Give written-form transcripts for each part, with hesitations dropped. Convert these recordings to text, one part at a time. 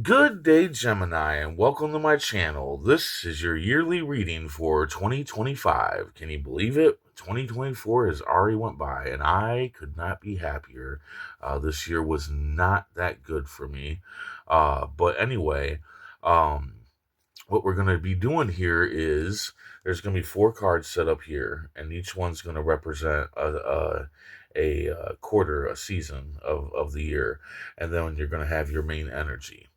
Good day, Gemini, and welcome to my channel. This is your yearly reading for 2025. Can you believe it? 2024 has already went by, and I could not be happier. This year was not that good for me. But anyway, um, what we're going to be doing here is there's going to be four cards set up here, and each one's going to represent a quarter, a season of the year. And then you're going to have your main energy.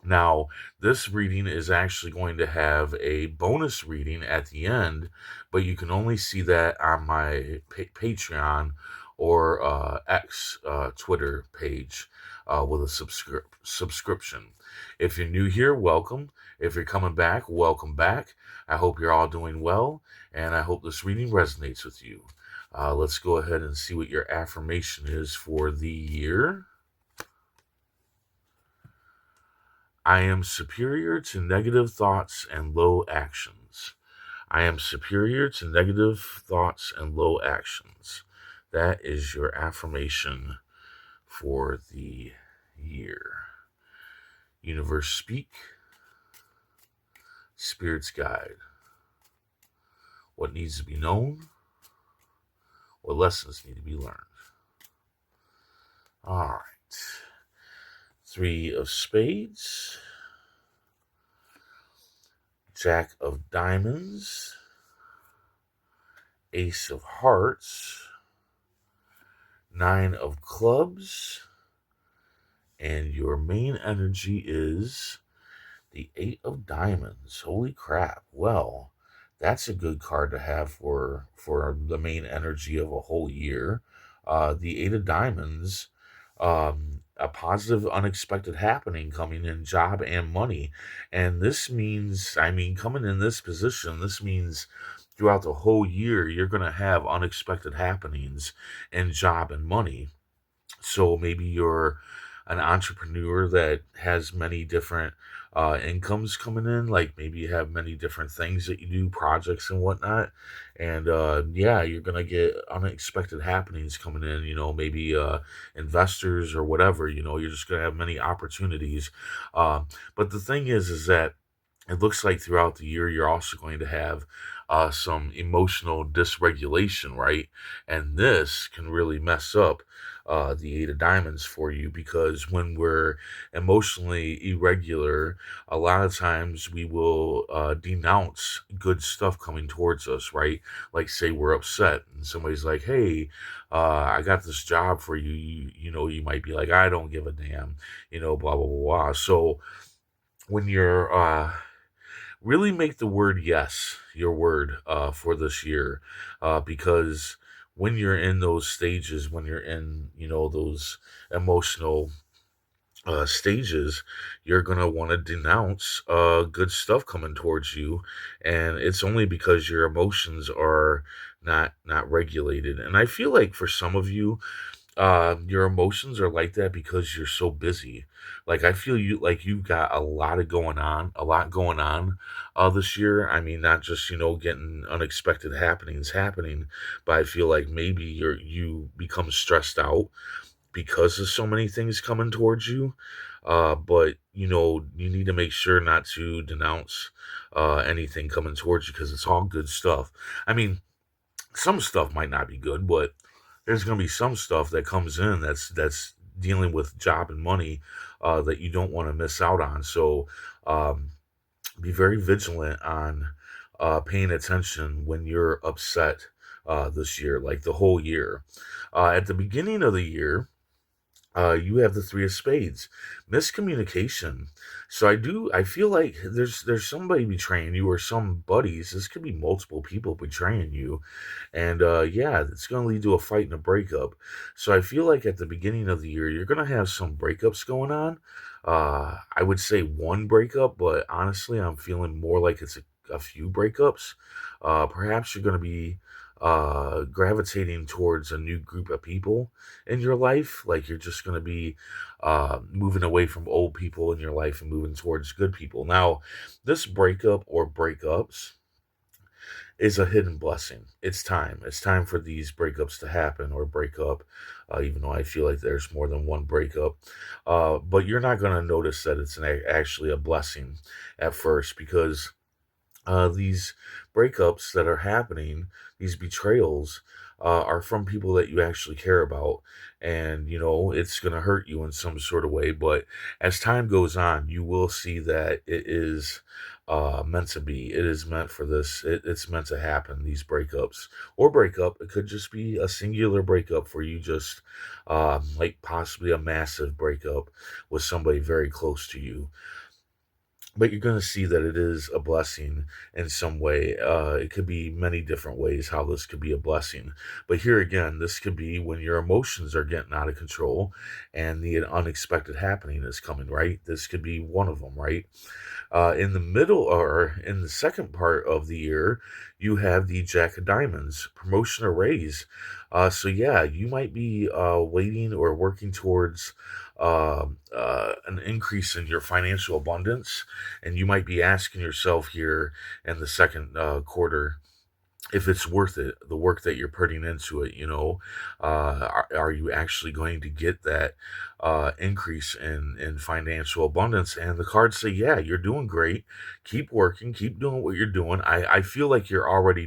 Now, this reading is actually going to have a bonus reading at the end, but you can only see that on my Patreon or X Twitter page with a subscription. If you're new here, welcome. If you're coming back, welcome back. I hope you're all doing well, and I hope this reading resonates with you. Let's go ahead and see what your affirmation is for the year. I am superior to negative thoughts and low actions. I am superior to negative thoughts and low actions. That is your affirmation for the year. Universe speak, spirits guide. What needs to be known? What lessons need to be learned? All right. Three of spades, Jack of diamonds, Ace of hearts, Nine of clubs, and your main energy is the Eight of diamonds. Holy crap. Well, that's a good card to have for the main energy of a whole year. The Eight of diamonds, a positive, unexpected happening coming in job and money. And this means, coming in this position, this means throughout the whole year, you're going to have unexpected happenings in job and money. So maybe you're an entrepreneur that has many different incomes coming in. Like maybe you have many different things that you do, projects and whatnot. And yeah, you're gonna get unexpected happenings coming in. Maybe investors or whatever. You're just gonna have many opportunities. But the thing is that it looks like throughout the year you're also going to have some emotional dysregulation, right? And this can really mess up the Eight of Diamonds for you because when we're emotionally irregular, a lot of times we will denounce good stuff coming towards us, right? Like, say we're upset and somebody's like, hey, I got this job for you. You might be like, I don't give a damn, blah, blah, blah, blah. So when you're really make the word yes your word for this year because when you're in those stages, when you're in those emotional stages, you're gonna want to denounce good stuff coming towards you, and it's only because your emotions are not regulated. And I feel like for some of you, your emotions are like that because you're so busy. Like I feel you like you got a lot going on this year. I mean, not just getting unexpected happenings happening, but I feel like maybe you become stressed out because of so many things coming towards you. But you need to make sure not to denounce anything coming towards you because it's all good stuff. I mean, some stuff might not be good, but there's going to be some stuff that comes in that's dealing with job and money that you don't want to miss out on. So um, be very vigilant on paying attention when you're upset this year, like the whole year. At the beginning of the year, you have the three of spades, miscommunication. So I feel like there's somebody betraying you or some buddies. This could be multiple people betraying you, and yeah, it's going to lead to a fight and a breakup. So I feel like at the beginning of the year you're going to have some breakups going on. I would say one breakup, but honestly I'm feeling more like it's a few breakups. Perhaps you're going to be gravitating towards a new group of people in your life. Like you're just going to be moving away from old people in your life and moving towards good people. Now, this breakup or breakups is a hidden blessing. It's time. It's time for these breakups to happen or break up, even though I feel like there's more than one breakup. But you're not going to notice that it's actually a blessing at first because these breakups that are happening, these betrayals, are from people that you actually care about. And, it's going to hurt you in some sort of way. But as time goes on, you will see that it is meant to be. It is meant for this. It's meant to happen, these breakups or breakup. It could just be a singular breakup for you, just like possibly a massive breakup with somebody very close to you, but you're going to see that it is a blessing in some way. It could be many different ways how this could be a blessing. But here again, this could be when your emotions are getting out of control and the unexpected happening is coming, right? This could be one of them, right? In the middle or in the second part of the year, you have the Jack of Diamonds, promotion or raise. So yeah, you might be waiting or working towards an increase in your financial abundance, and you might be asking yourself here in the second quarter if it's worth it, the work that you're putting into it. Are you actually going to get that increase in financial abundance? And the cards say, yeah, you're doing great. Keep working, keep doing what you're doing. I feel like you're already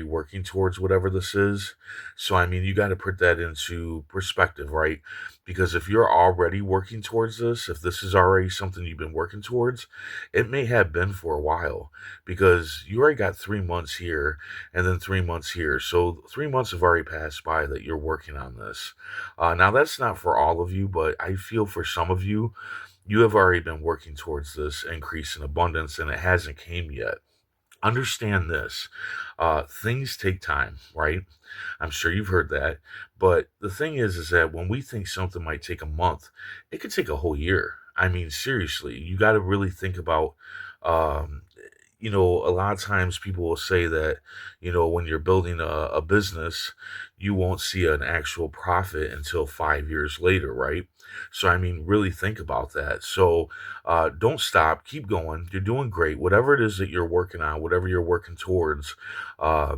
working towards whatever this is. So, I mean, you got to put that into perspective, right? Because if you're already working towards this, if this is already something you've been working towards, it may have been for a while because you already got 3 months here and then 3 months here. So, 3 months have already passed by that you're working on this. Now, that's not for all of you, but I feel for some of you, you have already been working towards this increase in abundance and it hasn't came yet. Understand this. Things take time, right? I'm sure you've heard that. But the thing is that when we think something might take a month, it could take a whole year. I mean, seriously, you got to really think about, um, a lot of times people will say that, when you're building a business, you won't see an actual profit until 5 years later, right? So, I mean, really think about that. So, don't stop, keep going. You're doing great. Whatever it is that you're working on, whatever you're working towards, uh,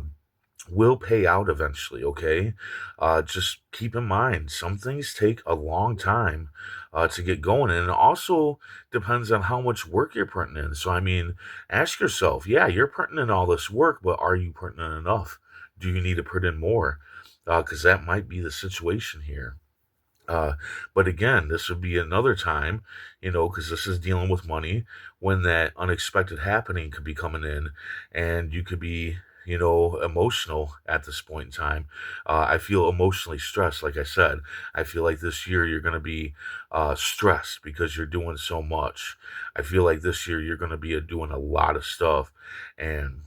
will pay out eventually, okay? Just keep in mind, some things take a long time to get going. And it also depends on how much work you're putting in. So, I mean, ask yourself, yeah, you're putting in all this work, but are you putting in enough? Do you need to put in more? Because that might be the situation here. Uh, but again, this would be another time, because this is dealing with money when that unexpected happening could be coming in and you could be, emotional at this point in time. I feel emotionally stressed. Like I said, I feel like this year you're going to be stressed because you're doing so much. I feel like this year you're going to be doing a lot of stuff. And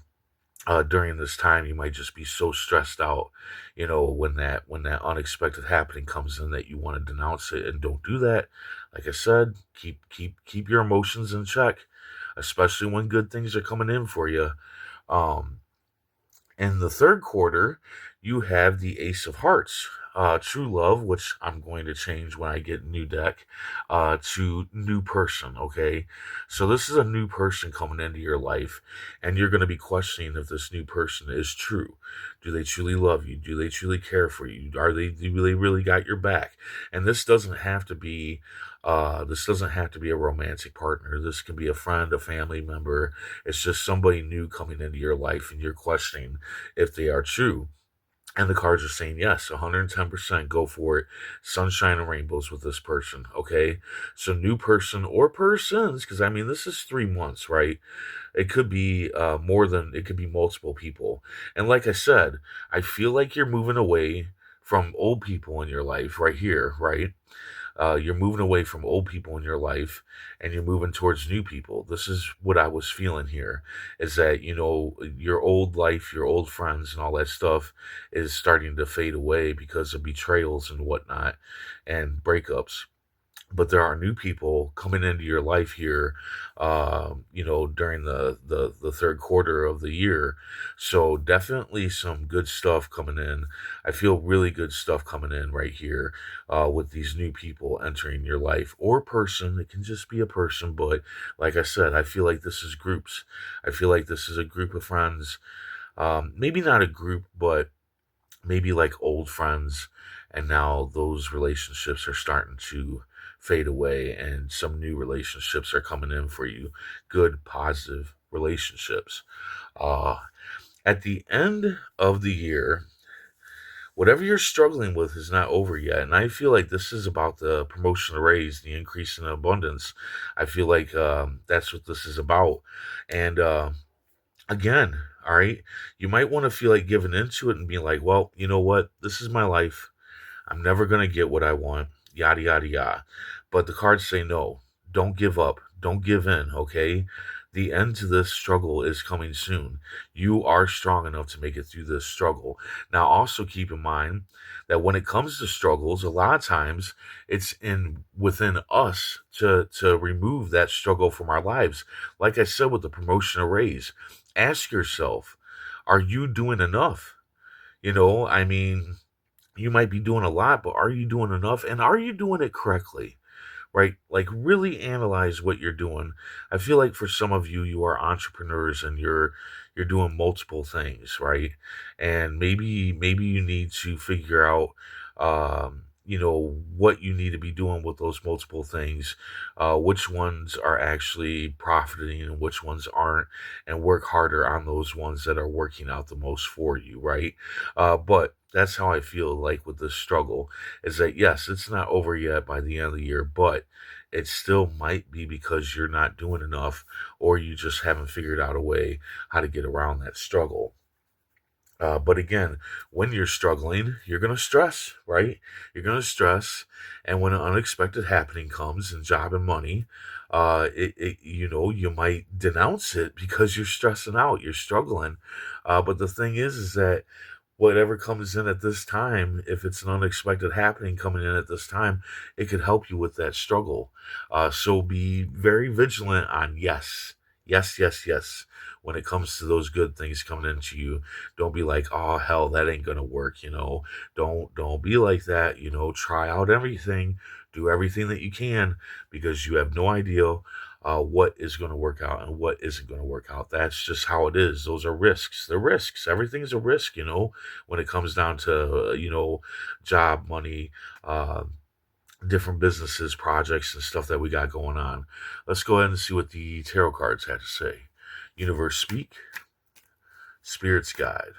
during this time you might just be so stressed out, when that unexpected happening comes in that you want to denounce it and don't do that. Like I said, keep your emotions in check, especially when good things are coming in for you. um in the third quarter, you have the Ace of Hearts, True Love, which I'm going to change when I get new deck, to New Person, okay? So this is a new person coming into your life, and you're going to be questioning if this new person is true. Do they truly love you? Do they truly care for you? Do they really got your back? And this doesn't have to be a romantic partner. This can be a friend, a family member. It's just somebody new coming into your life, and you're questioning if they are true. And the cards are saying yes, 110% go for it. Sunshine and rainbows with this person, okay? So, new person or persons, because I mean, this is 3 months, right? It could be it could be multiple people. And like I said, I feel like you're moving away from old people in your life right here, right? You're moving away from old people in your life and you're moving towards new people. This is what I was feeling here, is that, your old life, your old friends and all that stuff is starting to fade away because of betrayals and whatnot and breakups. but there are new people coming into your life here, during the third quarter of the year. So definitely some good stuff coming in. I feel really good stuff coming in right here, with these new people entering your life, or person. It can just be a person, but like I said, I feel like this is groups. I feel like this is a group of friends. Maybe not a group, but maybe like old friends, and now those relationships are starting to fade away and some new relationships are coming in for you. Good positive relationships. uh at the end of the year, whatever you're struggling with is not over yet, and I feel like this is about the promotion, the raise, the increase in abundance. I feel like that's what this is about. And again, all right, you might want to feel like giving into it and being like, well, you know what, this is my life. I'm never going to get what I want, yada, yada, yada. But the cards say no. Don't give up. Don't give in, okay? The end to this struggle is coming soon. You are strong enough to make it through this struggle. Now, also keep in mind that when it comes to struggles, a lot of times it's in within us to remove that struggle from our lives. Like I said with the promotion or raise, ask yourself, are you doing enough? I mean, you might be doing a lot, but are you doing enough? And are you doing it correctly? Right? Like really analyze what you're doing. I feel like for some of you, you are entrepreneurs and you're doing multiple things, right? And maybe you need to figure out what you need to be doing with those multiple things, which ones are actually profiting and which ones aren't, and work harder on those ones that are working out the most for you, right? But that's how I feel like with this struggle, is that yes, it's not over yet by the end of the year, but it still might be because you're not doing enough, or you just haven't figured out a way how to get around that struggle. But again, when you're struggling, you're going to stress, right? You're going to stress. And when an unexpected happening comes in job and money, you might denounce it because you're stressing out, you're struggling. But the thing is that whatever comes in at this time, if it's an unexpected happening coming in at this time, it could help you with that struggle. So be very vigilant on yes, yes, yes, yes. When it comes to those good things coming into you, don't be like, oh hell, that ain't gonna work. Don't be like that. Try out everything, do everything that you can, because you have no idea what is going to work out and what isn't going to work out. That's just how it is. Those are risks. They're risks. Everything's a risk, when it comes down to, job, money, uh, different businesses, projects, and stuff that we got going on. Let's go ahead and see what the tarot cards had to say. Universe speak, spirits guide.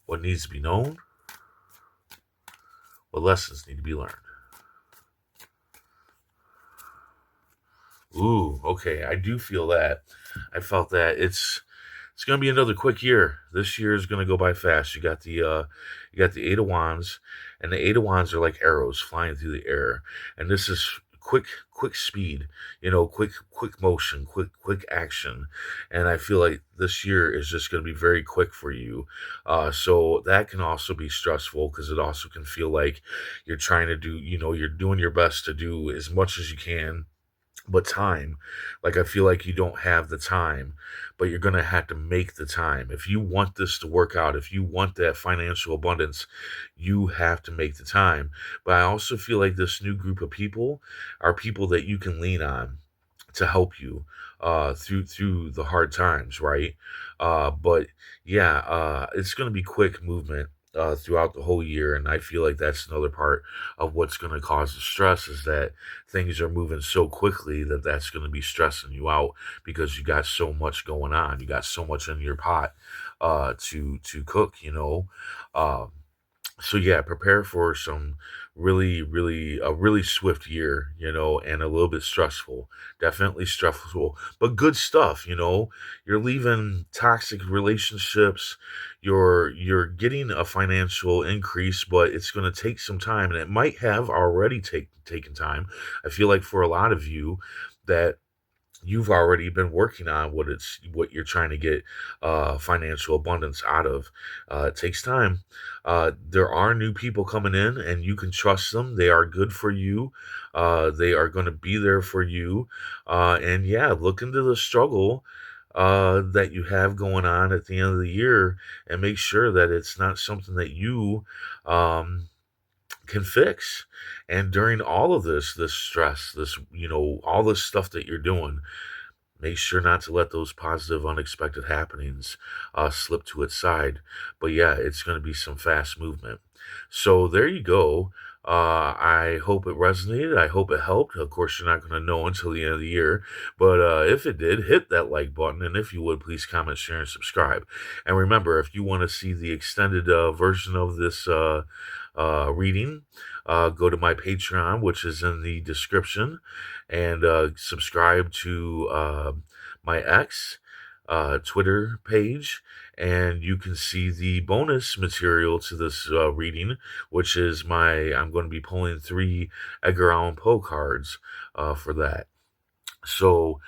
What needs to be known? What lessons need to be learned? Ooh, okay. I do feel that. I felt that it's gonna be another quick year. This year is gonna go by fast. You got the Eight of Wands, and the Eight of Wands are like arrows flying through the air, and this is quick speed. Quick motion, quick action, and I feel like this year is just gonna be very quick for you. So that can also be stressful because it also can feel like you're trying to do. You're doing your best to do as much as you can, but time, like I feel like you don't have the time, but you're going to have to make the time. If you want this to work out, if you want that financial abundance, you have to make the time. But I also feel like this new group of people are people that you can lean on to help you through the hard times, right? But yeah, it's going to be quick movement throughout the whole year, and I feel like that's another part of what's going to cause the stress, is that things are moving so quickly that that's going to be stressing you out because you got so much going on, you got so much in your pot to cook. So yeah, prepare for some really swift year, and a little bit stressful. Definitely stressful, but good stuff. You're leaving toxic relationships. You're getting a financial increase, but it's going to take some time, and it might have already taken time. I feel like for a lot of you that you've already been working on what you're trying to get financial abundance out of. It takes time. There are new people coming in, and you can trust them. They are good for you. They are going to be there for you. And yeah, look into the struggle that you have going on at the end of the year, and make sure that it's not something that you um, can fix. And during all of this stress, all this stuff that you're doing, make sure not to let those positive, unexpected happenings slip to its side. But yeah, it's going to be some fast movement. So there you go. I hope it resonated. I hope it helped. Of course, you're not going to know until the end of the year. But if it did, hit that like button. And if you would, please comment, share, and subscribe. And remember, if you want to see the extended version of this reading, go to my Patreon, which is in the description, and subscribe to my X Twitter page, and you can see the bonus material to this reading, which is I'm going to be pulling 3 Edgar Allan Poe cards for that. So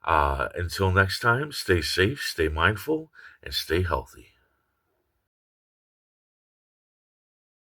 until next time, stay safe, stay mindful, and stay healthy.